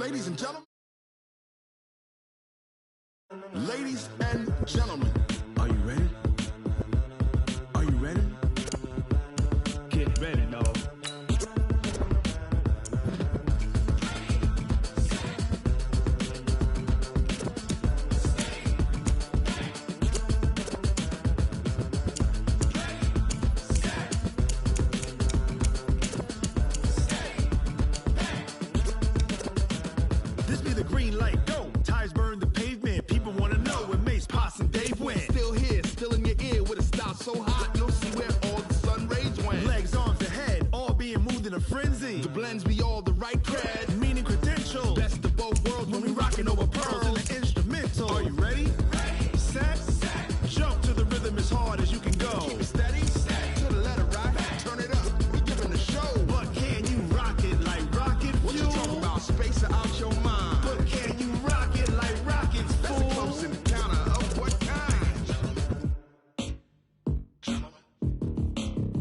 Ladies and gentlemen. Ladies and gentlemen. Are you ready? Are you ready? Get ready, dog. This be the green light, go. Tires burn the pavement. People wanna know when Mace, Potts, and Dave went. Still here, still in your ear with a style so hot, you'll see where all the sun rays went. Legs, arms, ahead, all being moved in a frenzy. The blends be all the right cred, meaning credentials. Best of both worlds when we rockin' over pearls in the instrumental. Are you ready? Ready. Set. Jump to the rhythm as hard as you can go. Keep it steady. To the letter, right? Turn it up. We giving the show. But can you rock it like rocket fuel? What you talking about? Space out your mind. But can you rock it like rockets, fool? That's a close encounter of what kind?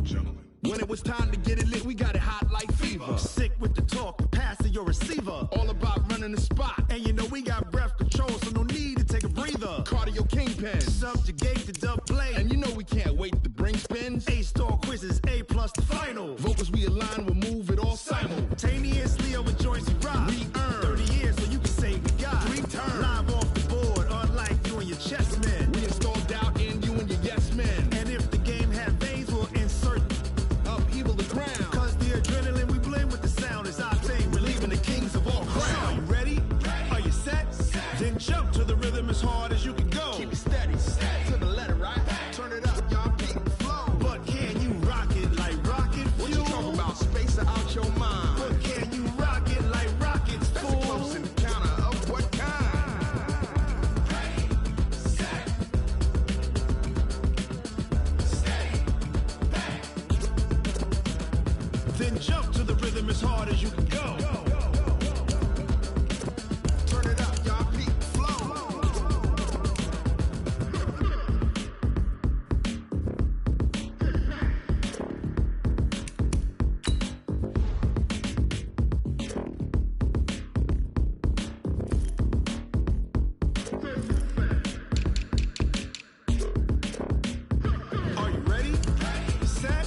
Gentlemen. When it was time to get it lit, we got it hot like fever. Sick with the talk, pass to your receiver. All about running the spot. And you know we got breath control, so no need to take a breather. Cardio kingpin. Subjugate the dub blade. And you know we can't wait to bring spins. A-star quizzes, A+ the final. Vocals we align, we'll move it all simultaneously over joints we rock. We earn 30 years so you can say we got 3 turns. Live off the board, unlike you and your chess men. We install doubt in you and your yes men. And if the game had veins, we'll insert upheaval the ground. Cause the adrenaline we blend with the sound is our thing. Relieving the kings of all crowns. Are you ready? Are you set? Then jump to the rhythm as hard as you can go. Keep it steady. To the letter, right? Turn it up, y'all beat the flow. But can you rock it like rocket fuel? What you talking about? Space out your mind. But can you rock it like rockets, fool? That's a close encounter of what kind? Ready, set, steady, back. Then jump to the rhythm as hard as you can go. Turn it up, y'all beat the flow. Are you ready? Ready, set,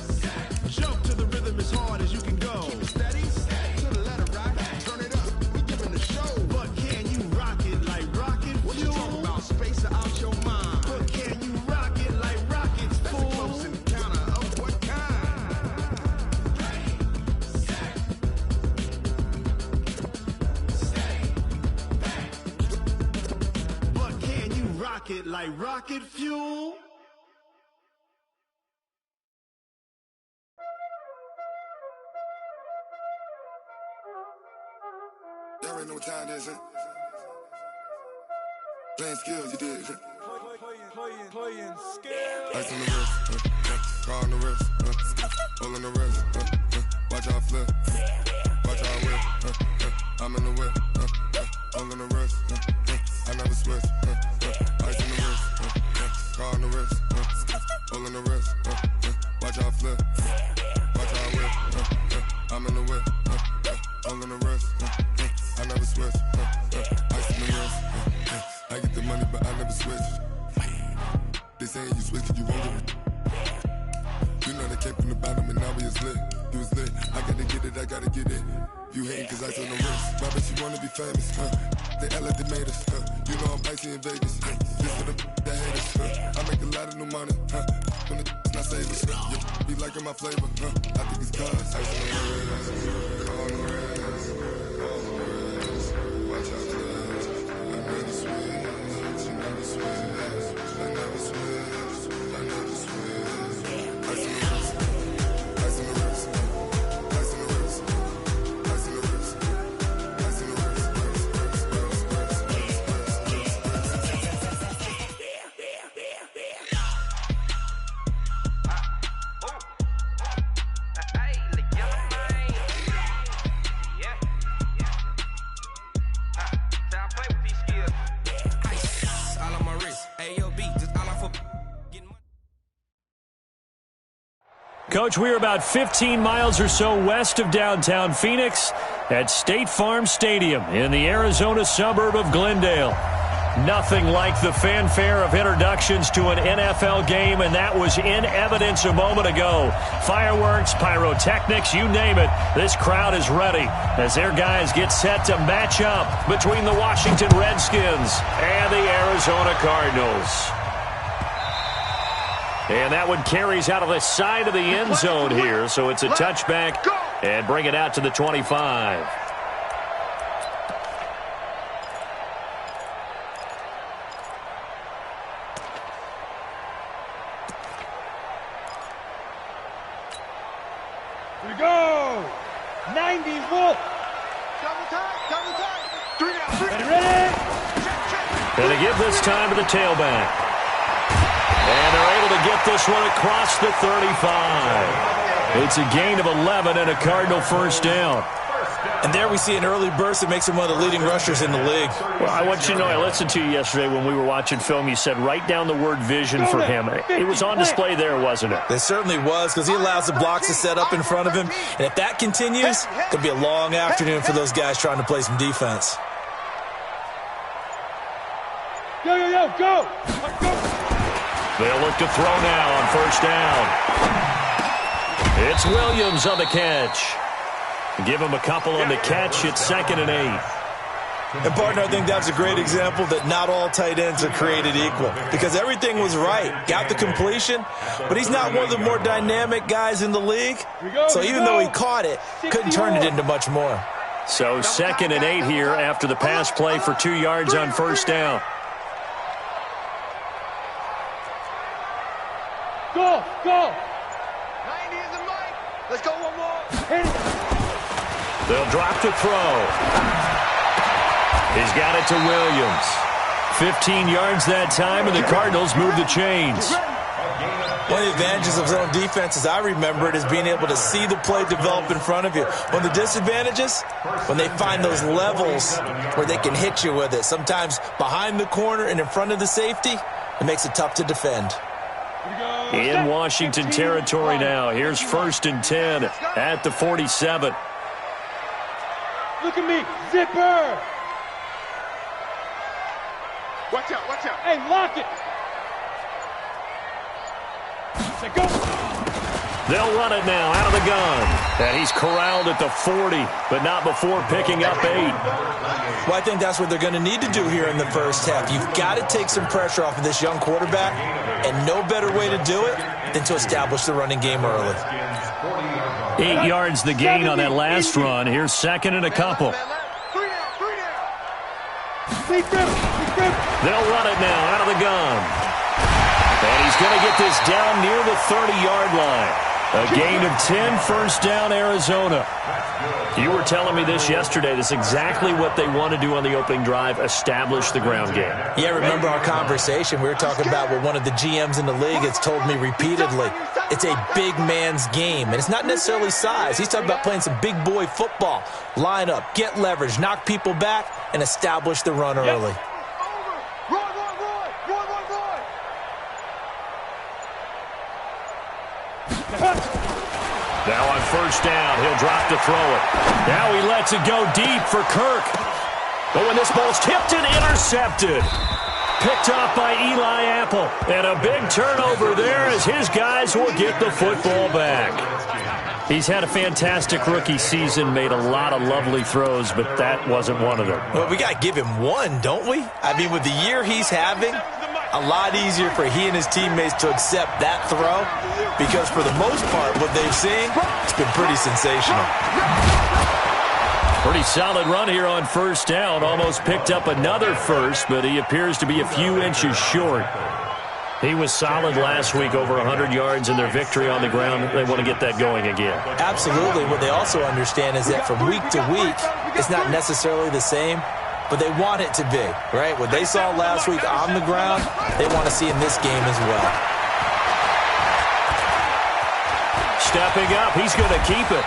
jump to the rhythm as hard as you can go. Keep it steady, to the letter, right? Turn it up, we giving the show. But can you rock it like rocket fuel? What you talking about? Space out your mind. But can you rock it like rockets, fool? That's a close encounter of what kind? Ready, set, steady, back. But can you rock it like rocket fuel? Y'all already know what time it is, huh? Playing skills, you did. Playing scale. Ice on the wrist, car on the wrist, hole on the wrist, watch how I flip, watch how I whip, I'm in the whip, hole on the wrist, I never switch, ice on the wrist, car on the wrist, hole on the wrist, watch how I flip, watch how I whip, I'm in the whip, hole on the wrist, I never switch, ice on the wrist, I get the money but I never switch. They saying you switch and you won't get it. You know they came from the bottom and now we is lit. You was lit, I gotta get it, I gotta get it. You hating cause I told the wrist. Why bet you wanna be famous, They act like they made us, You know I'm icy in Vegas, This for the that hate us, I make a lot of new money, When the not save us, You be liking my flavor, I think it's cause ice on the wrist, on the wrist, on the wrist. Watch out for this, I never switch, you never switch, I never switch, I never switch. Ice on the wrist, ice on the wrist, ice on the wrist, ice on the wrist, ice on the wrist, Hey, the yellow Coach, we are about 15 miles or so west of downtown Phoenix at State Farm Stadium in the Arizona suburb of Glendale. Nothing like the fanfare of introductions to an NFL game, and that was in evidence a moment ago. Fireworks, pyrotechnics, you name it. This crowd is ready as their guys get set to match up between the Washington Redskins and the Arizona Cardinals. And that one carries out of the side of the end zone here, so it's a touchback and bring it out to the 25. Here we go! 90 Wolf! Double time! 3 down, 3 Ready? And they give this time to the tailback. And they're able to get this one across the 35. It's a gain of 11 and a Cardinal first down. And there we see an early burst that makes him one of the leading rushers in the league. Well, I want you to know, I listened to you yesterday when we were watching film. You said write down the word vision for him. It was on display there, wasn't it? It certainly was, because he allows the blocks to set up in front of him. And if that continues, it'll be a long afternoon for those guys trying to play some defense. Go! They'll look to throw now on first down. It's Williams on the catch. Give him a couple on the catch. It's 2nd and 8. And, partner, I think that's a great example that not all tight ends are created equal, because everything was right. Got the completion, but he's not one of the more dynamic guys in the league. So even though he caught it, couldn't turn it into much more. So 2nd and 8 here after the pass play for 2 yards on first down. Go! 90 is the mic. Let's go one more. They'll drop to throw. He's got it to Williams. 15 yards that time, and the Cardinals move the chains. One of the advantages of zone defense, as I remember it, is being able to see the play develop in front of you. One of the disadvantages, when they find those levels where they can hit you with it, sometimes behind the corner and in front of the safety, it makes it tough to defend. In Washington territory now. Here's 1st and 10 at the 47. Look at me! Zipper! Watch out! Hey, lock it! Go! They'll run it now out of the gun. And he's corralled at the 40, but not before picking up 8. Well, I think that's what they're going to need to do here in the first half. You've got to take some pressure off of this young quarterback, and no better way to do it than to establish the running game early. 8 yards the gain on that last run. Here's 2nd and a couple. 3 down. They'll run it now out of the gun. And he's going to get this down near the 30-yard line. A gain of 10, first down, Arizona. You were telling me this yesterday. This is exactly what they want to do on the opening drive, establish the ground game. Yeah, remember our conversation. We were talking about what one of the GMs in the league has told me repeatedly. It's a big man's game, and it's not necessarily size. He's talking about playing some big boy football. Line up, get leverage, knock people back, and establish the run early. Now on first down, he'll drop to throw it. Now he lets it go deep for Kirk. But when this ball's tipped and intercepted. Picked off by Eli Apple. And a big turnover there as his guys will get the football back. He's had a fantastic rookie season, made a lot of lovely throws, but that wasn't one of them. Well, we got to give him one, don't we? I mean, with the year he's having, a lot easier for he and his teammates to accept that throw, because for the most part, what they've seen, it's been pretty sensational. Pretty solid run here on first down. Almost picked up another first, but he appears to be a few inches short. He was solid last week, over 100 yards in their victory on the ground. They want to get that going again. Absolutely. What they also understand is that from week to week, it's not necessarily the same, but they want it to be, right? What they saw last week on the ground, they want to see in this game as well. Stepping up, he's going to keep it.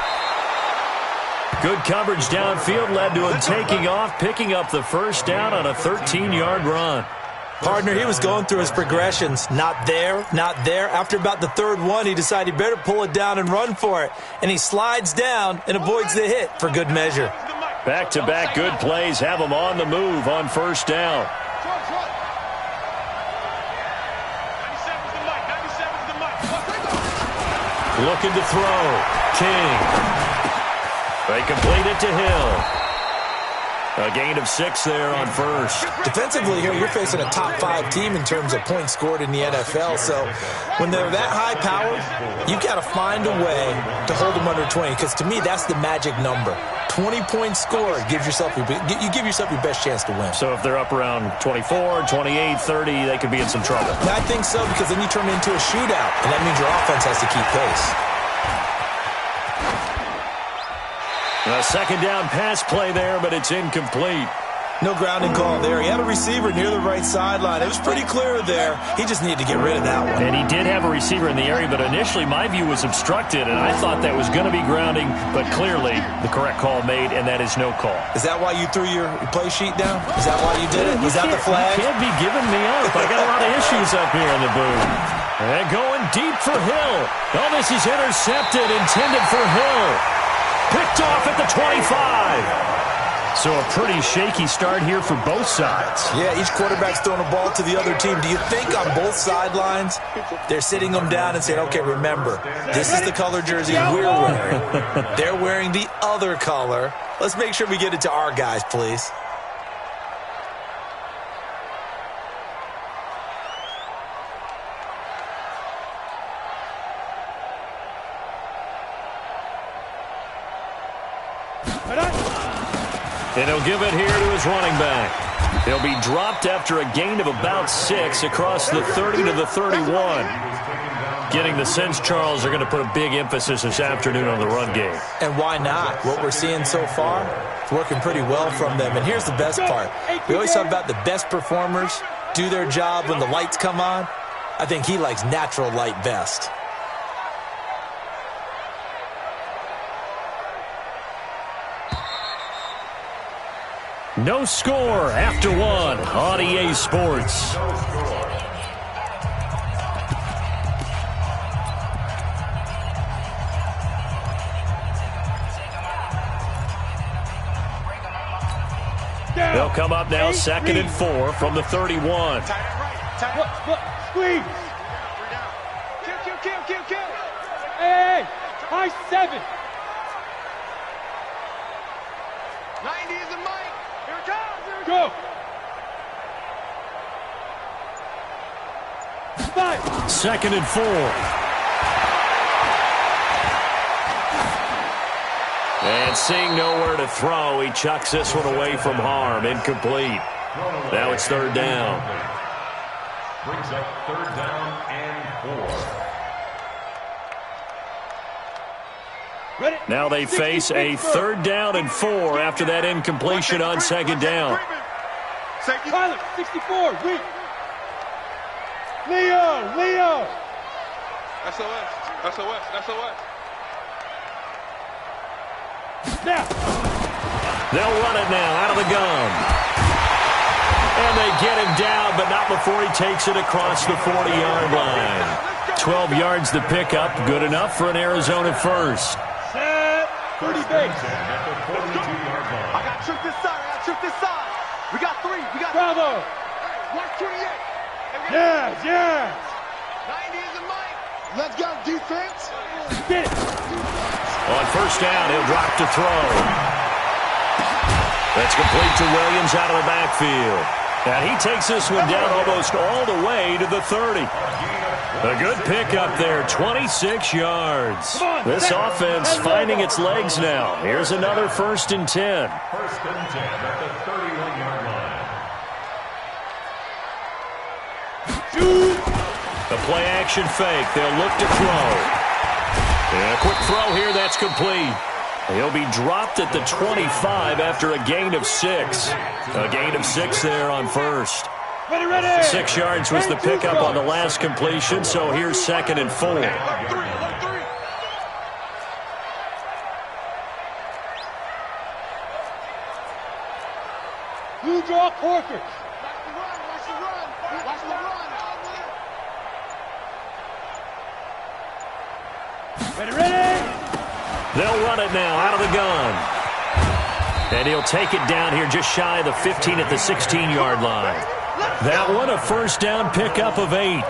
Good coverage downfield led to him taking off, picking up the first down on a 13-yard run. Partner, he was going through his progressions. Not there, not there. After about the third one, he decided he better pull it down and run for it. And he slides down and avoids the hit for good measure. Back-to-back good plays have him on the move on first down. Looking to throw. King. They complete it to Hill. A gain of 6 there on first. Defensively here, you're facing a top-5 team in terms of points scored in the NFL. So when they're that high-powered, you've got to find a way to hold them under 20. Because to me, that's the magic number. 20 points scored you give yourself your best chance to win. So if they're up around 24, 28, 30, they could be in some trouble. I think so, because then you turn it into a shootout, and that means your offense has to keep pace. A second down pass play there, but it's incomplete. No grounding call there. He had a receiver near the right sideline. It was pretty clear there. He just needed to get rid of that one. And he did have a receiver in the area, but initially my view was obstructed, and I thought that was going to be grounding, but clearly the correct call made, and that is no call. Is that why you threw your play sheet down? Is that why you did it? Was that the flag? You can't be giving me up. I got a lot of issues up here in the booth. And going deep for Hill. Oh, this is intercepted, intended for Hill. Picked off at the 25. So a pretty shaky start here for both sides. Yeah, each quarterback's throwing a ball to the other team. Do you think on both sidelines they're sitting them down and saying, okay, remember, this is the color jersey we're wearing. They're wearing the other color. Let's make sure we get it to our guys, please. And he'll give it here to his running back. He'll be dropped after a gain of about 6 across the 30 to the 31. Getting the sense, Charles, they're going to put a big emphasis this afternoon on the run game. And why not? What we're seeing so far, it's working pretty well from them. And here's the best part. We always talk about the best performers do their job when the lights come on. I think he likes natural light best. No score after 1 on EA Sports. They'll come up now, 2nd and 4 from the 31. Squeeze. Kill. Hey, high 7. 90 is the mic. Here it comes. Go. 5. 2nd and 4. And seeing nowhere to throw, he chucks this one away from harm. Incomplete. Now it's 3rd down. Brings up 3rd down and 4. Ready? Now they face a 3rd down and 4 after that incompletion on 2nd down. Pilot, 64, weak. Leo. SOS. Now. They'll run it now out of the gun. And they get him down, but not before he takes it across the 40-yard line. 12 yards to pick up, good enough for an Arizona first. Set. 30 base. At the 42-yard line. I got trick this side. We got 3. Bravo. Watch 28. Yes. 90 is the mic. Let's go, defense. Get it. On first down, he'll drop to throw. That's complete to Williams out of the backfield. And he takes this one down almost all the way to the 30. A good pickup there, 26 yards. This offense finding its legs now. Here's another 1st and 10. 1st and 10 at the 31-yard line. A play-action fake. They'll look to throw. And a quick throw here. That's complete. He'll be dropped at the 25 after a gain of 6. A gain of 6 there on first. Ready. 6 yards was the pickup on the last completion, so here's 2nd and 4. You draw Corker. Watch the run. They'll run it now out of the gun. And he'll take it down here just shy of the 15 at the 16-yard line. That one, a first down pickup of 8.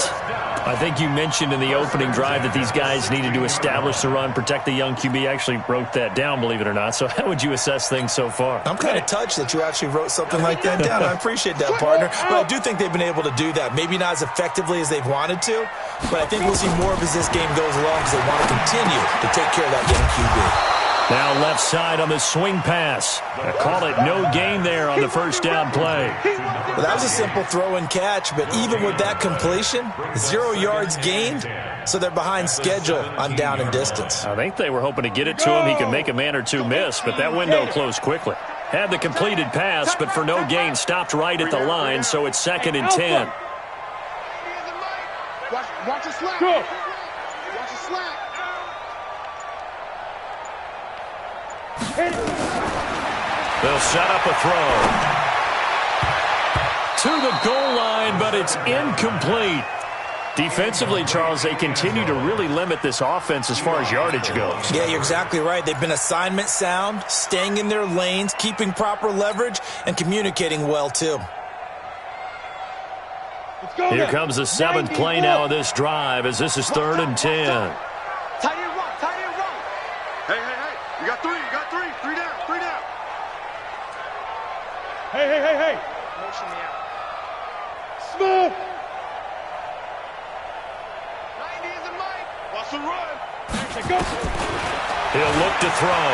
I think you mentioned in the opening drive that these guys needed to establish the run, protect the young QB. I actually wrote that down, believe it or not. So how would you assess things so far? I'm kind of touched that you actually wrote something like that down. I appreciate that, partner. But I do think they've been able to do that. Maybe not as effectively as they've wanted to, but I think we'll see more of as this game goes along because they want to continue to take care of that young QB. Now left side on the swing pass. I call it no gain there on the first down play. Well, that was a simple throw and catch, but even with that completion, 0 yards gained, so they're behind schedule on down and distance. I think they were hoping to get it to him. He could make a man or two miss, but that window closed quickly. Had the completed pass, but for no gain, stopped right at the line, so it's 2nd and 10. Watch the slack. Watch the slack. They'll set up a throw. To the goal line, but it's incomplete. Defensively, Charles, they continue to really limit this offense as far as yardage goes. Yeah, you're exactly right. They've been assignment sound, staying in their lanes, keeping proper leverage, and communicating well, too. Here comes the 7th play now of this drive as this is 3rd and 10. Tight end run. Hey. You got 3. Three down. Hey. Motion me out. Smooth. 90 is the mic. Watch the run. Go. He'll look to throw.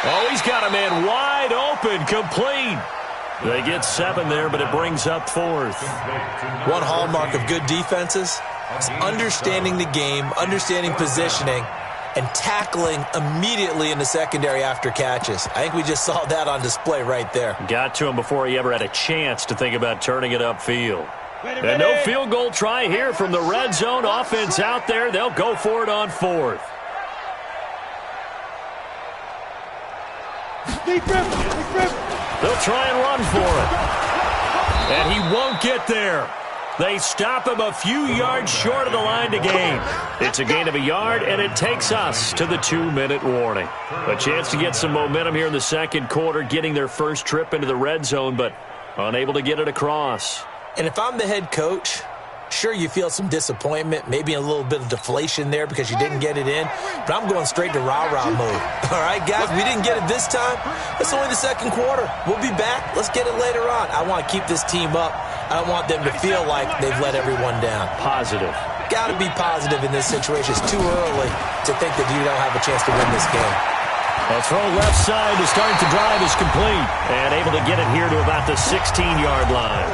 Oh, he's got a man wide open, complete. They get 7 there, but it brings up 4th. One hallmark of good defenses is understanding the game, understanding positioning, and tackling immediately in the secondary after catches. I think we just saw that on display right there. Got to him before he ever had a chance to think about turning it upfield. And no field goal try here from the red zone. Offense out there. They'll go for it on 4th. They'll try and run for it. And he won't get there. They stop him a few yards short of the line to gain. It's a gain of a yard, and it takes us to the 2-minute warning. A chance to get some momentum here in the second quarter, getting their first trip into the red zone, but unable to get it across. And if I'm the head coach, sure, you feel some disappointment, maybe a little bit of deflation there because you didn't get it in, but I'm going straight to rah-rah mode. All right, guys, we didn't get it this time. It's only the second quarter. We'll be back. Let's get it later on. I want to keep this team up. I don't want them to feel like they've let everyone down. Positive. Got to be positive in this situation. It's too early to think that you don't have a chance to win this game. A throw left side to start the drive is complete and able to get it here to about the 16-yard line.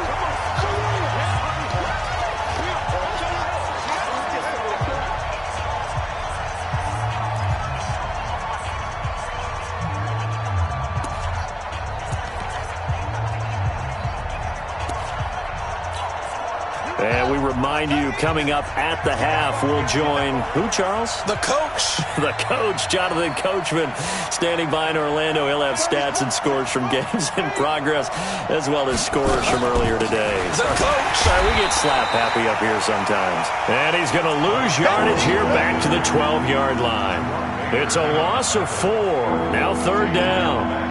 And we remind you, coming up at the half, we'll join who, Charles? The coach. The coach, Jonathan Coachman, standing by in Orlando. He'll have stats and scores from games in progress, as well as scores from earlier today. The coach. Sorry, we get slap happy up here sometimes. And he's going to lose yardage here back to the 12-yard line. It's a loss of 4. Now 3rd down.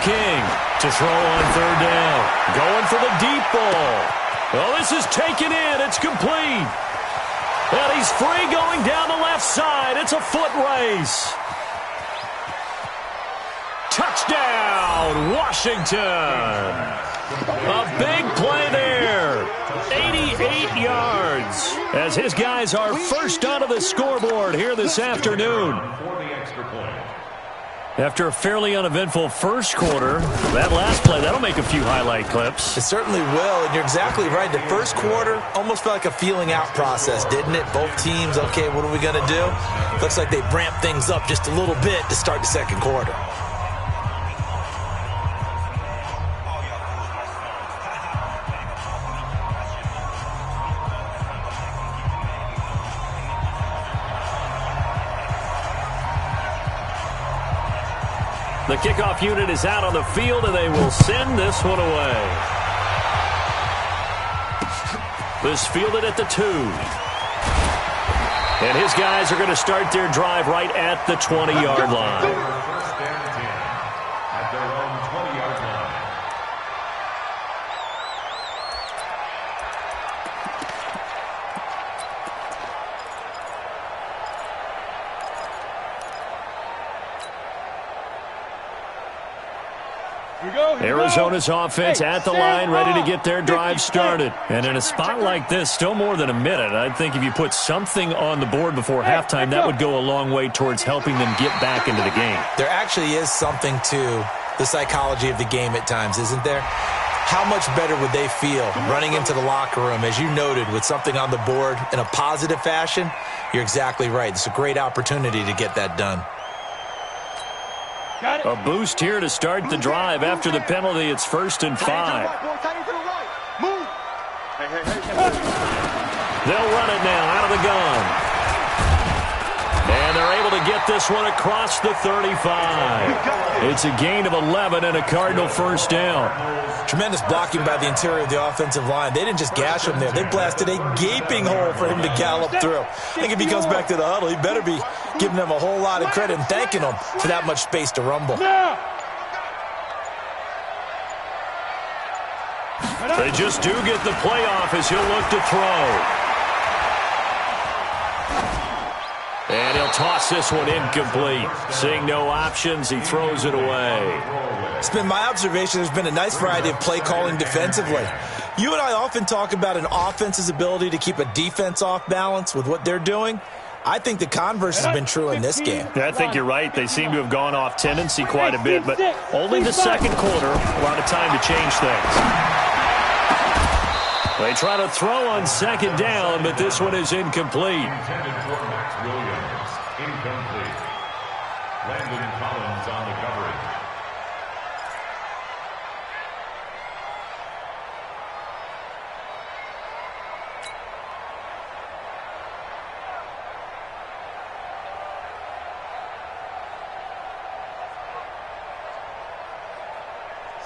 King to throw on 3rd down. Going for the deep ball. Well, this is taken in. It's complete. And he's free going down the left side. It's a foot race. Touchdown, Washington. A big play there. 88 yards as his guys are first onto the scoreboard here this afternoon. After a fairly uneventful first quarter, that last play, that'll make a few highlight clips. It certainly will, and you're exactly right. The first quarter almost felt like a feeling out process, didn't it? Both teams, okay, what are we going to do? Looks like they ramped things up just a little bit to start the second quarter. The kickoff unit is out on the field, and they will send this one away. This fielded at the 2. And his guys are going to start their drive right at the 20-yard line. First and 10 at their own 20-yard line. Arizona's offense at the line, ready to get their drive started. And in a spot like this, still more than a minute, I think if you put something on the board before halftime, that would go a long way towards helping them get back into the game. There actually is something to the psychology of the game at times, isn't there? How much better would they feel running into the locker room, as you noted, with something on the board in a positive fashion? You're exactly right. It's a great opportunity to get that done. A boost here to start the drive. After the penalty, it's 1st and 5. They'll run it now out of the gun. And they're able to get this one across the 35. It's a gain of 11 and a Cardinal first down. Tremendous blocking by the interior of the offensive line. They didn't just gash him there. They blasted a gaping hole for him to gallop through. I think if he comes back to the huddle, he better be giving them a whole lot of credit and thanking them for that much space to rumble. They just do get the playoff as he'll look to throw. And he'll toss this one incomplete. Seeing no options, he throws it away. It's been my observation there's been a nice variety of play calling defensively. You and I often talk about an offense's ability to keep a defense off balance with what they're doing. I think the converse has been true in this game. Yeah, I think you're right. They seem to have gone off tendency quite a bit, but only the second quarter, a lot of time to change things. They try to throw on second down, but this one is incomplete. Intended for Max Williams. Incomplete. Landon Collins on the coverage.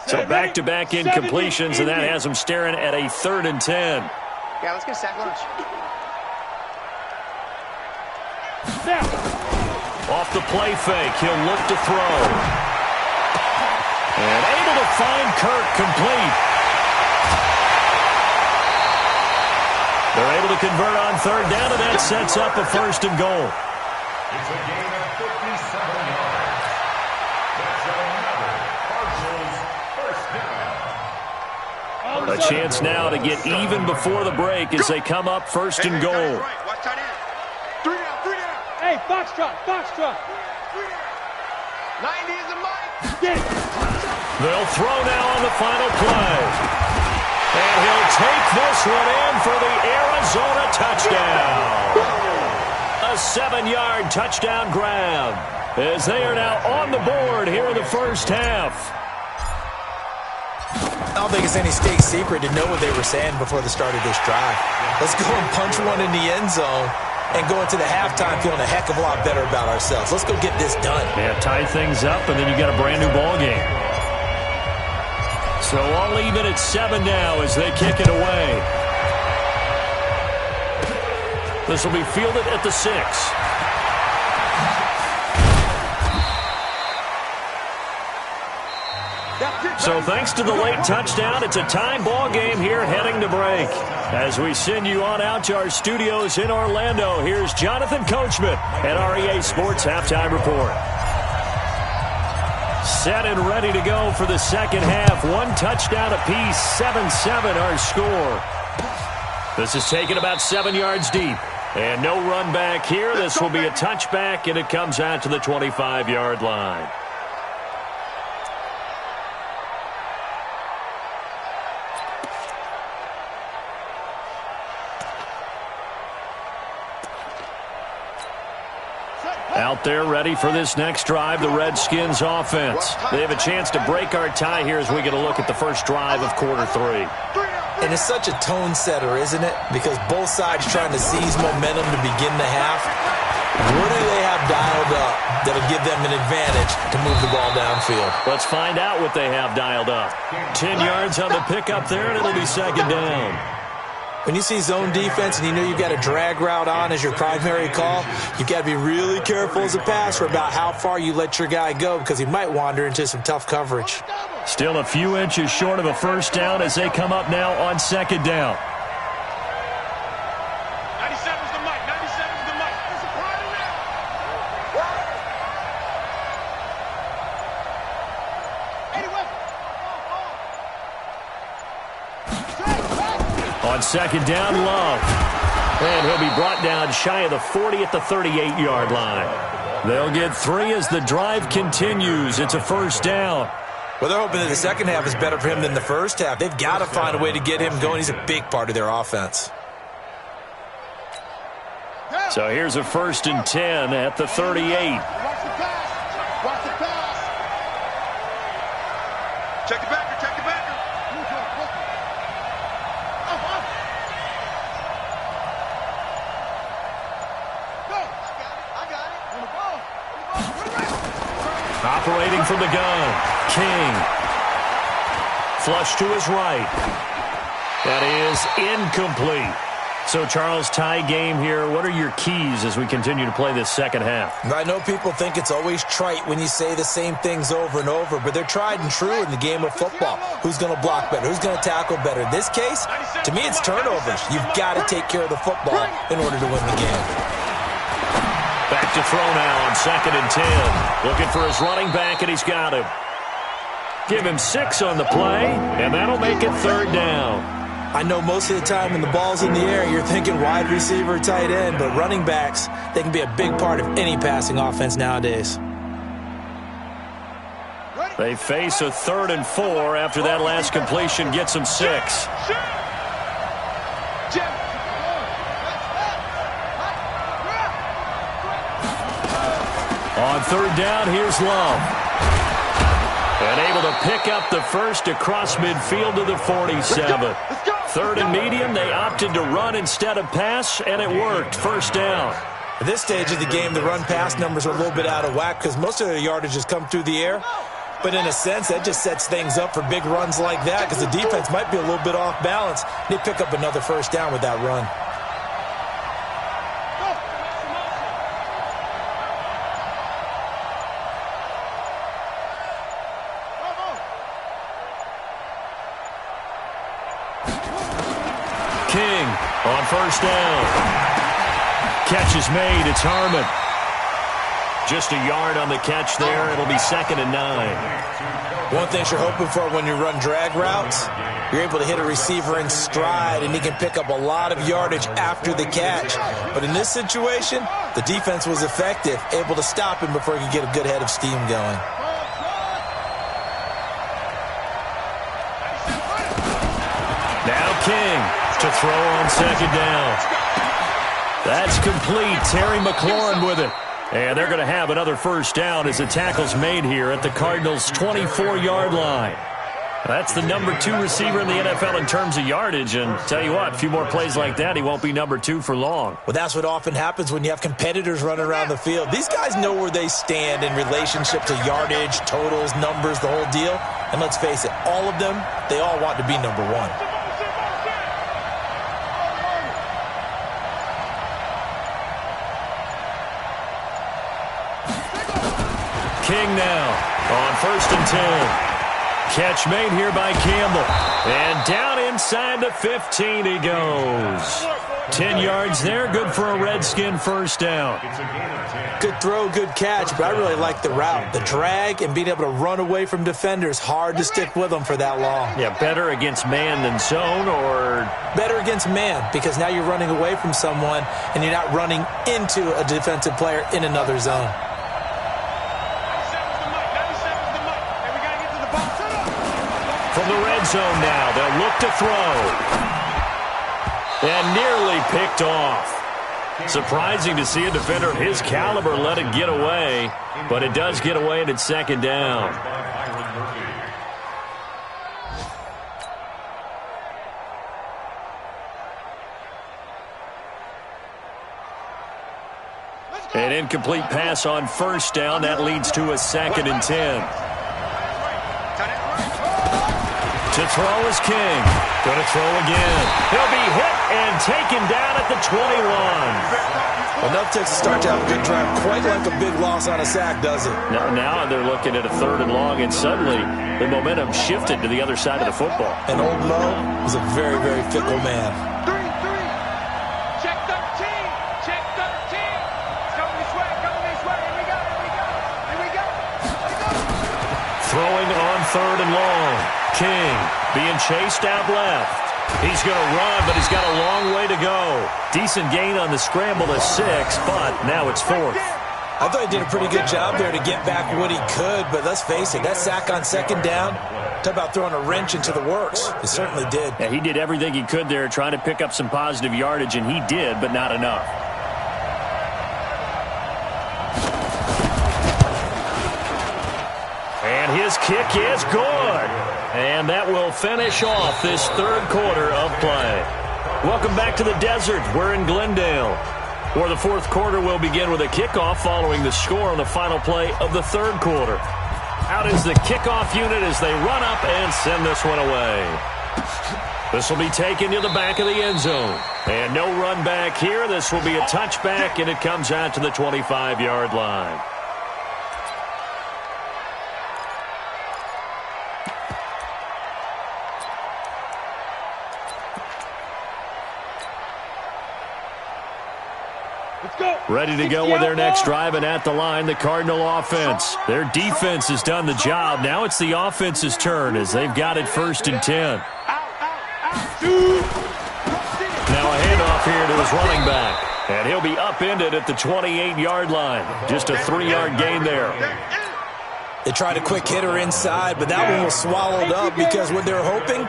So back-to-back incompletions, and that has them staring at a 3rd and 10. Yeah, let's get a sack lunch. Off the play fake, he'll look to throw. And able to find Kirk complete. They're able to convert on 3rd down, and that sets up a 1st and goal. It's a gain of 57 yards. That's another Cardinals first down. A chance now to get even before the break as they come up 1st and goal. Watch tight end. 3 down, 3 down. Hey, foxtrot. 90 is a mic. They'll throw now on the final play. And he'll take this one in for the Arizona touchdown. A 7-yard touchdown grab as they are now on the board here in the first half. I don't think it's any state secret to know what they were saying before the start of this drive. Let's go and punch one in the end zone and go into the halftime feeling a heck of a lot better about ourselves. Let's go get this done. Yeah, tie things up, and then you got a brand-new ball game. So all even at 7 now as they kick it away. This will be fielded at the 6. So thanks to the late touchdown, it's a time ball game here heading to break. As we send you on out to our studios in Orlando, here's Jonathan Coachman at REA Sports Halftime Report. Set and ready to go for the second half. 1 touchdown apiece, 7-7 our score. This is taken about 7 yards deep. And no run back here. This will be a touchback, and it comes out to the 25-yard line. Out there ready for this next drive, the Redskins offense. They have a chance to break our tie here as we get a look at the first drive of quarter 3. And it's such a tone setter, isn't it? Because both sides trying to seize momentum to begin the half. What do they have dialed up that'll give them an advantage to move the ball downfield? Let's find out what they have dialed up. 10 yards on the pickup there, and it'll be second down. When you see zone defense and you know you've got a drag route on as your primary call, you've got to be really careful as a passer about how far you let your guy go because he might wander into some tough coverage. Still a few inches short of a first down as they come up now on second down. 97's the mic. 97's the mic. There's a party now. On second down, Love. And he'll be brought down shy of the 40 at the 38-yard line. They'll get 3 as the drive continues. It's a first down. Well, they're hoping that the second half is better for him than the first half. They've got to find a way to get him going. He's a big part of their offense. So here's a 1st and 10 at the 38. Watch the pass. Watch the pass. Check the backer. Check the backer. I got it. On the ball. Operating from the gun, King. Flush to his right. That is incomplete. So, Charles, tie game here. What are your keys as we continue to play this second half? I know people think it's always trite when you say the same things over and over, but they're tried and true in the game of football. Who's going to block better? Who's going to tackle better? In this case, to me, it's turnovers. You've got to take care of the football in order to win the game. Back to throw now on 2nd and 10. Looking for his running back, and he's got him. Give him 6 on the play, and that'll make it 3rd down. I know most of the time when the ball's in the air, you're thinking wide receiver, tight end, but running backs, they can be a big part of any passing offense nowadays. They face a 3rd and 4 after that last completion gets them 6. On 3rd down, here's Love. And able to pick up the first across midfield to the 47. 3rd and medium, they opted to run instead of pass, and it worked. 1st down. At this stage of the game, the run-pass numbers are a little bit out of whack because most of their yardage has come through the air. But in a sense, that just sets things up for big runs like that because the defense might be a little bit off balance. They pick up another 1st down with that run. King on 1st down. Catch is made. It's Harmon. Just a yard on the catch there. It'll be 2nd and 9. One thing you're hoping for when you run drag routes, you're able to hit a receiver in stride, and he can pick up a lot of yardage after the catch. But in this situation, the defense was effective, able to stop him before he could get a good head of steam going. Now King to throw on 2nd down. That's complete. Terry McLaurin with it. And they're going to have another 1st down as the tackle's made here at the Cardinals' 24-yard line. That's the number 2 receiver in the NFL in terms of yardage. And tell you what, a few more plays like that, he won't be number 2 for long. Well, that's what often happens when you have competitors running around the field. These guys know where they stand in relationship to yardage, totals, numbers, the whole deal. And let's face it, all of them, they all want to be number 1. King now on 1st and 10. Catch made here by Campbell. And down inside the 15 he goes. 10 yards there, good for a Redskin 1st down. Good throw, good catch, but I really like the route. The drag and being able to run away from defenders, hard to stick with them for that long. Yeah, better against man than zone, or? Better against man, because now you're running away from someone and you're not running into a defensive player in another zone. From the red zone now, they'll look to throw. And nearly picked off. Surprising to see a defender of his caliber let it get away, but it does get away and it's 2nd down. An incomplete pass on first down. That leads to a 2nd and 10. To throw is King. Going to throw again. He'll be hit and taken down at the 21. Enough takes to start to have a good drive. Quite like a big loss on a sack, does it? Now they're looking at a 3rd and long, and suddenly the momentum shifted to the other side of the football. And old Mo is a very, very fickle man. 3-3. Check 13. Check 13. Come this way. Come this way. Here we go. Here we go. Throwing on 3rd and long. King being chased out left. He's going to run, but he's got a long way to go. Decent gain on the scramble to 6, but now it's 4th. I thought he did a pretty good job there to get back what he could, but let's face it, that sack on 2nd down, talk about throwing a wrench into the works. He certainly did. Yeah, he did everything he could there trying to pick up some positive yardage, and he did, but not enough. And his kick is good. And that will finish off this 3rd quarter of play. Welcome back to the desert. We're in Glendale, where the 4th quarter will begin with a kickoff following the score on the final play of the 3rd quarter. Out is the kickoff unit as they run up and send this one away. This will be taken to the back of the end zone. And no run back here. This will be a touchback, and it comes out to the 25-yard line. Ready to go with their next drive, and at the line, the Cardinal offense. Their defense has done the job. Now it's the offense's turn as they've got it 1st and 10. Now a handoff here to his running back. And he'll be upended at the 28-yard line. Just a 3-yard gain there. They tried a quick hitter inside, but that one was swallowed up because what they're hoping,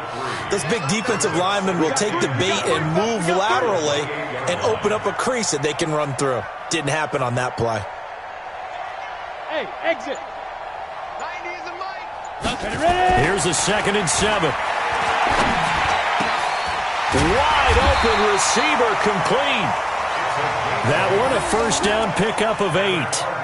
those big defensive linemen will take the bait and move laterally and open up a crease that they can run through. Didn't happen on that play. Hey, exit. 90 is the mic. Here's a 2nd and 7. Wide open receiver complete. That one a 1st down pickup of 8.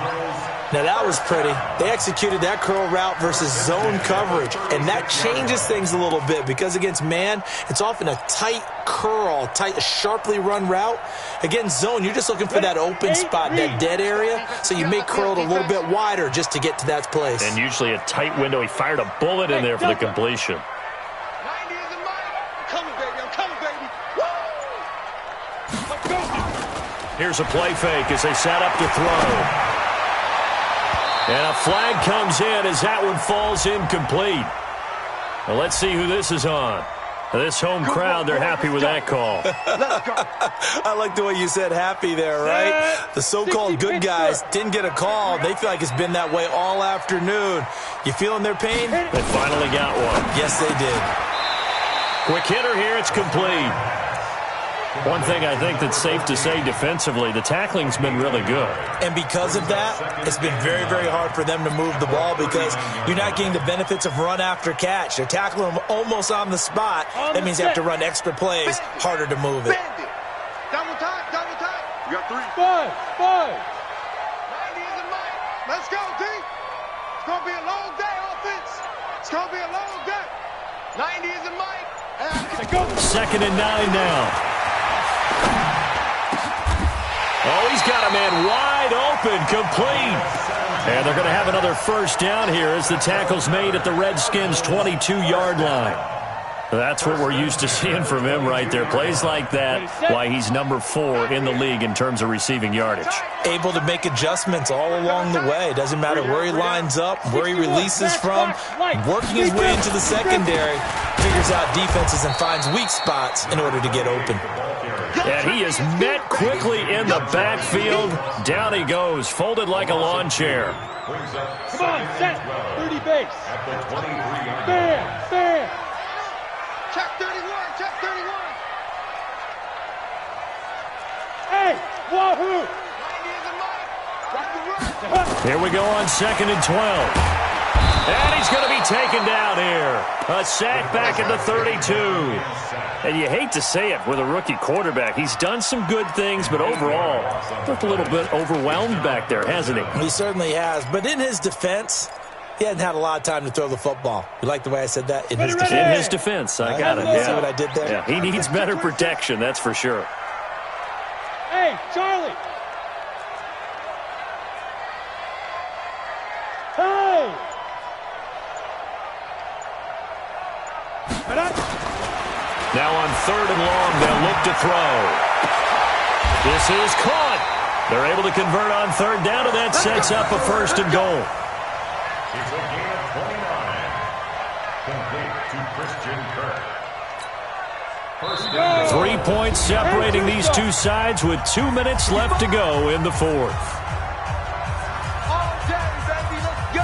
Now that was pretty. They executed that curl route versus zone coverage, and that changes things a little bit because against man, it's often a tight curl, tight, sharply run route. Against zone, you're just looking for that open spot, that dead area, so you may curl it a little bit wider just to get to that place. And usually a tight window. He fired a bullet in there for the completion. 90 is the mic. I'm coming, baby. I'm coming, baby. Woo! Let's go. Here's a play fake as they set up to throw. And a flag comes in as that one falls incomplete. Well, let's see who this is on. This home crowd, they're happy with that call. I like the way you said happy there, right? The so-called good guys didn't get a call. They feel like it's been that way all afternoon. You feeling their pain? They finally got one. Yes, they did. Quick hitter here. It's complete. One thing I think that's safe to say defensively, the tackling's been really good. And because of that, it's been very, very hard for them to move the ball because you're not getting the benefits of run after catch. They're tackling them almost on the spot. That means you have to run extra plays, harder to move it. Double time, double time. You got 3. 5. 90 is the mic. Let's go, D. It's going to be a long day, offense. It's going to be a long day. 90 is the mic. 2nd and 9 now. Oh, he's got a man wide open, complete. And they're going to have another 1st down here as the tackle's made at the Redskins' 22-yard line. That's what we're used to seeing from him right there. Plays like that, why he's number 4 in the league in terms of receiving yardage. Able to make adjustments all along the way. Doesn't matter where he lines up, where he releases from, working his way into the secondary, figures out defenses and finds weak spots in order to get open. And he is met quickly in the backfield. Down he goes, folded like a lawn chair. Come on, set. 30 base. Fair. Check 31, check 31. Hey, wahoo. 90 is the mic. Rock the run. Here we go on 2nd and 12. And he's going to be taken down here. A sack back at the 32. And you hate to say it with a rookie quarterback. He's done some good things, but overall, looked a little bit overwhelmed back there, hasn't he? He certainly has. But in his defense, he hasn't had a lot of time to throw the football. You like the way I said that? In his defense. In his defense. I got it. See what I did there? Yeah, he needs better protection, that's for sure. Hey, Charlie. Hey. Now on 3rd and long, they'll look to throw. This is caught. They're able to convert on 3rd down, and that sets up a 1st and goal. It's a gain of 29. Complete to Christian Kirk. 3 points separating these two sides with 2 minutes left to go in the 4th. All day, baby. Let's go.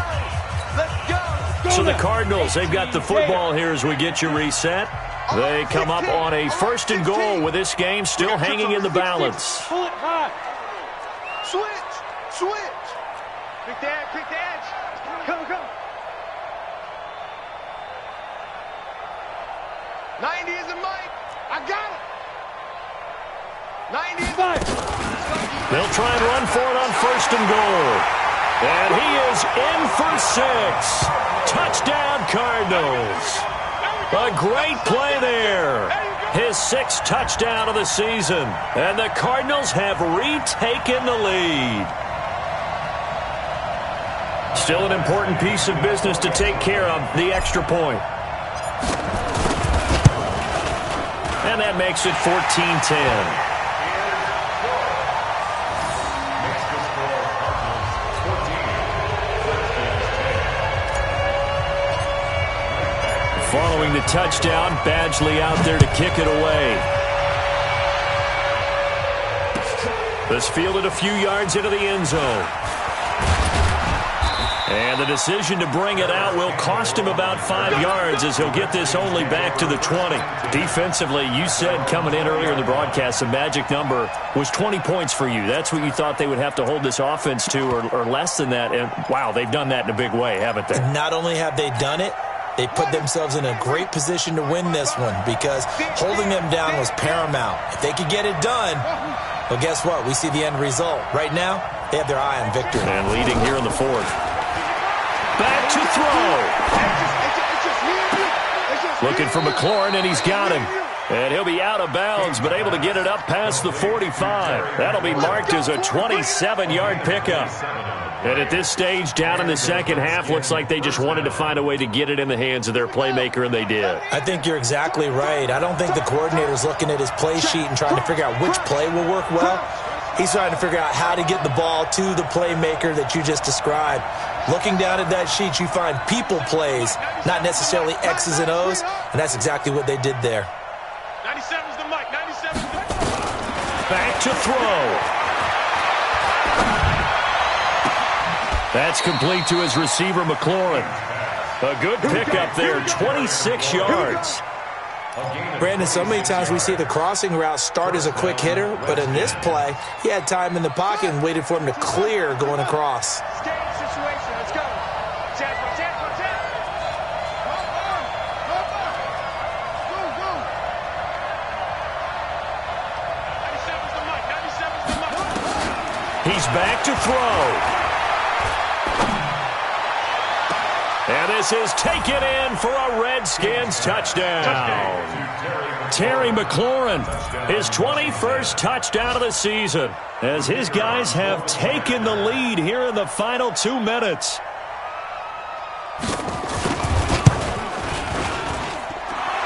Let's go. So the Cardinals, they've got the football here as we get you reset. They come up on a 1st and goal with this game still hanging in the balance. Pull it high. Switch. Switch. Pick the edge. Pick the edge. Come, come. 90 is a mic. I got it. 90 is Five. They'll try and run for it on 1st and goal. And he is in for 6. Touchdown, Cardinals. A great play there. His 6th touchdown of the season. And the Cardinals have retaken the lead. Still an important piece of business to take care of, the extra point. And that makes it 14-10. Following the touchdown, Badgley out there to kick it away. This fielded a few yards into the end zone. And the decision to bring it out will cost him about 5 yards as he'll get this only back to the 20. Defensively, you said coming in earlier in the broadcast, the magic number was 20 points for you. That's what you thought they would have to hold this offense to or less than that. And, wow, they've done that in a big way, haven't they? Not only have they done it, they put themselves in a great position to win this one because holding them down was paramount. If they could get it done, well, guess what? We see the end result. Right now, they have their eye on victory. And leading here in the 4th. Back to throw. Looking for McLaurin, and he's got him. And he'll be out of bounds, but able to get it up past the 45. That'll be marked as a 27-yard pickup. And at this stage, down in the second half, looks like they just wanted to find a way to get it in the hands of their playmaker, and they did. I think you're exactly right. I don't think the coordinator's looking at his play sheet and trying to figure out which play will work well. He's trying to figure out how to get the ball to the playmaker that you just described. Looking down at that sheet, you find people plays, not necessarily X's and O's, and that's exactly what they did there. 97's the mic. 97's the mic. Back to throw. That's complete to his receiver, McLaurin. A good pickup there, 26 yards. Brandon, so many times we see the crossing route start as a quick hitter, but in this play, he had time in the pocket and waited for him to clear going across. Game situation. Let's go. Tampa, Tampa, Tampa. Go, go. 97's the mic. 97's the mic. He's back to throw. And this is taken in for a Redskins touchdown. Terry McLaurin, his 21st touchdown of the season, as his guys have taken the lead here in the final 2 minutes.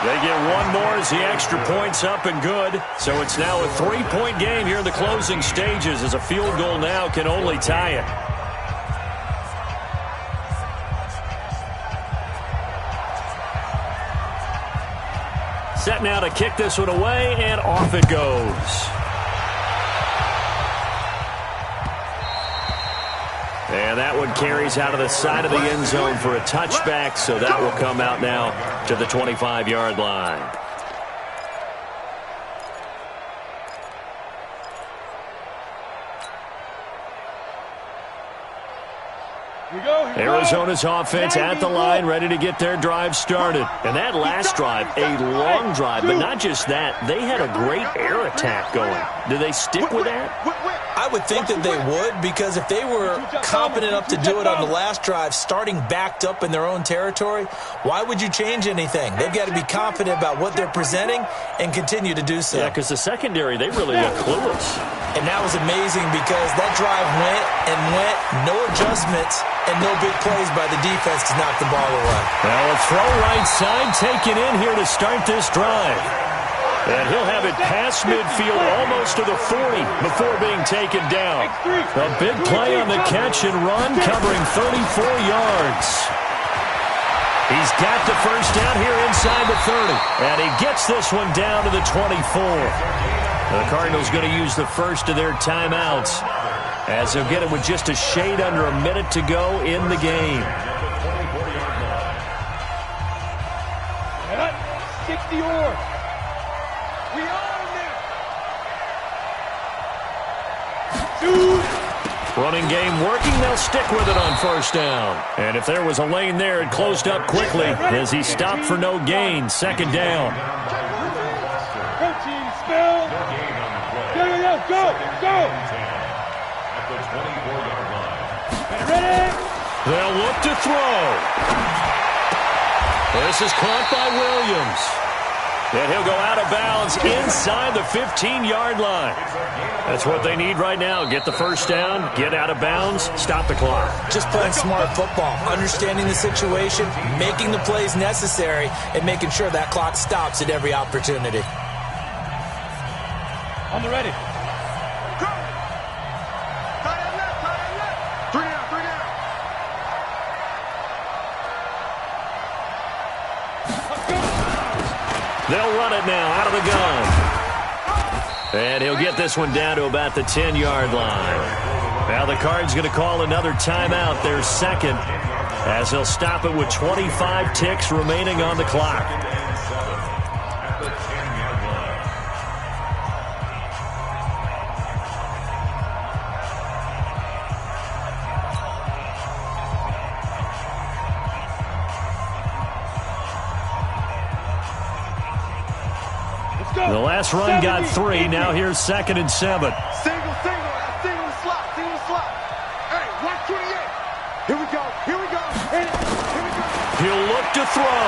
They get one more as the extra point's up and good. So it's now a 3-point game here in the closing stages as a field goal now can only tie it. Set now to kick this one away, and off it goes. And that one carries out of the side of the end zone for a touchback, so that will come out now to the 25-yard line. Arizona's offense at the line, ready to get their drive started. And that last drive, a long drive, but not just that. They had a great air attack going. Do they stick with that? I would think that they would, because if they were competent enough to do it on the last drive, starting backed up in their own territory, why would you change anything? They've got to be confident about what they're presenting and continue to do so. Yeah, because the secondary, they really got clueless. And that was amazing because that drive went and went, no adjustments, and no big plays by the defense to knock the ball away. Well, a throw right side taken in here to start this drive. And he'll have it past midfield almost to the 40 before being taken down. A big play on the catch and run, covering 34 yards. He's got the first down here inside the 30. And he gets this one down to the 24. The Cardinals going to use the first of their timeouts, as they'll get it with just a shade under a minute to go in the game. 60 or. We own it. Running game working. They'll stick with it on first down. And if there was a lane there, it closed up quickly as he stopped for no gain. Second down. Go, team, spell. Go. At the 24-yard line. Ready? They'll look to throw. This is caught by Williams. And he'll go out of bounds inside the 15-yard line. That's what they need right now. Get the first down, get out of bounds, stop the clock. Just playing smart football, understanding the situation, making the plays necessary, and making sure that clock stops at every opportunity. On the ready. They'll run it now out of the gun. And he'll get this one down to about the 10-yard line. Now the Cards going to call another timeout, their second, as they'll stop it with 25 ticks remaining on the clock. The last run got 3. Now here's 2nd and 7. Single slot. Hey, watch 28. Here we go. Here we go. He'll look to throw.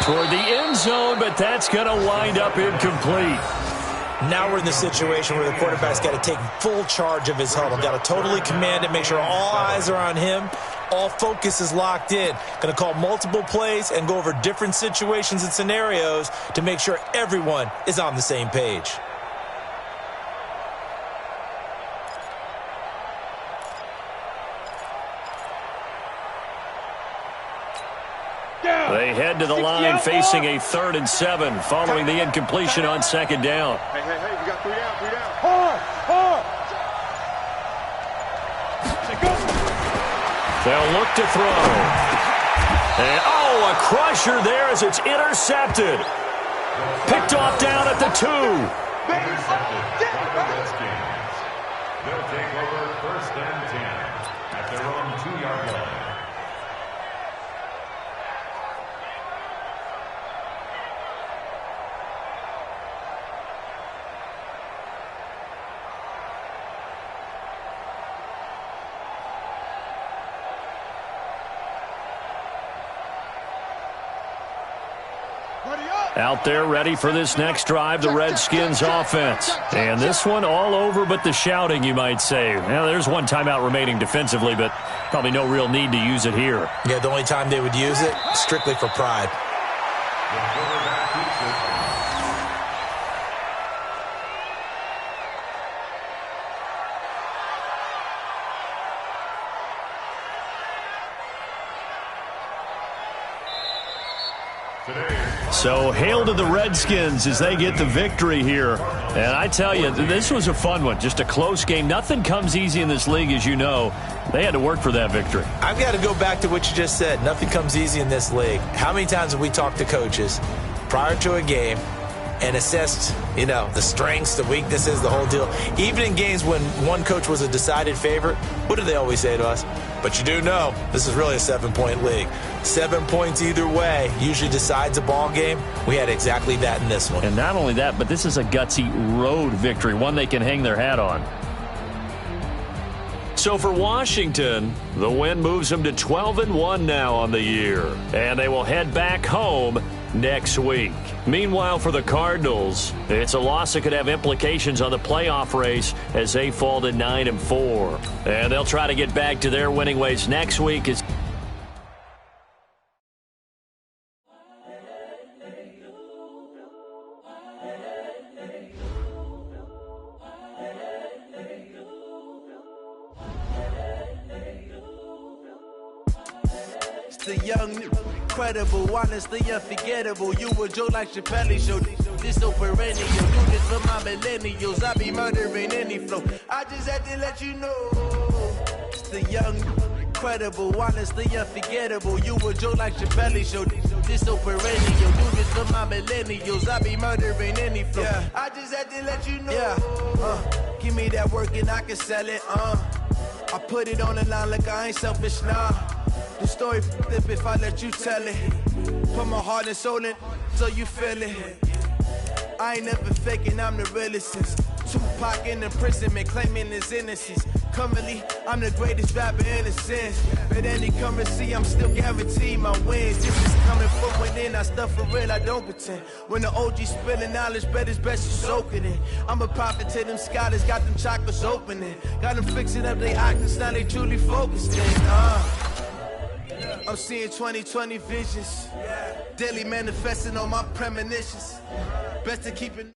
Toward the end zone, but that's going to wind up incomplete. Now we're in the situation where the quarterback's got to take full charge of his huddle. Got to totally command it, make sure all eyes are on him. All focus is locked in. Going to call multiple plays and go over different situations and scenarios to make sure everyone is on the same page. They head to the line facing a 3rd and 7 following the incompletion on 2nd down. Hey, we got 3 down. Hard. They'll look to throw. And, a crusher there as it's intercepted. Picked off down at the 2. They'll take over 1st and 10 at their own 2-yard line. Out there ready for this next drive, the Redskins offense. And this one all over but the shouting, you might say. Now, there's one timeout remaining defensively, but probably no real need to use it here. Yeah, the only time they would use it, strictly for pride. So hail to the Redskins as they get the victory here. And I tell you, this was a fun one. Just a close game. Nothing comes easy in this league, as you know. They had to work for that victory. I've got to go back to what you just said. Nothing comes easy in this league. How many times have we talked to coaches prior to a game, and assessed, the strengths, the weaknesses, the whole deal. Even in games when one coach was a decided favorite, what do they always say to us? But you do know this is really a 7-point league. 7 points either way usually decides a ball game. We had exactly that in this one. And not only that, but this is a gutsy road victory, one they can hang their hat on. So for Washington, the win moves them to 12-1 now on the year. And they will head back home next week. Meanwhile, for the Cardinals, it's a loss that could have implications on the playoff race as they fall to 9-4. And they'll try to get back to their winning ways next week. The young, incredible, honestly unforgettable. You a Joe like Chappelle show. This so perennial. Do this for my millennials. I be murdering any flow. I just had to let you know. It's the young, incredible, honestly unforgettable. You a Joe like Chappelle show. This so perennial. Do this for my millennials. I be murdering any flow. Yeah. I just had to let you know. Yeah. Give me that work and I can sell it. I put it on the line like I ain't selfish, nah. The story flip if I let you tell it. Put my heart and soul in so you feel it. I ain't never faking, I'm the realest since Tupac in imprisonment, claiming his innocence. Currently, I'm the greatest rapper in a sense. But any currency, I'm still guaranteed my wins. This is coming from within, I stuff for real, I don't pretend. When the OG spilling knowledge, bet it's best you soak it in. I'm a prophet to them scholars, got them chakras opening. Got them fixing up their octaves, now they truly focused in. I'm seeing 2020 visions. Daily manifesting on my premonitions. Best to keep it.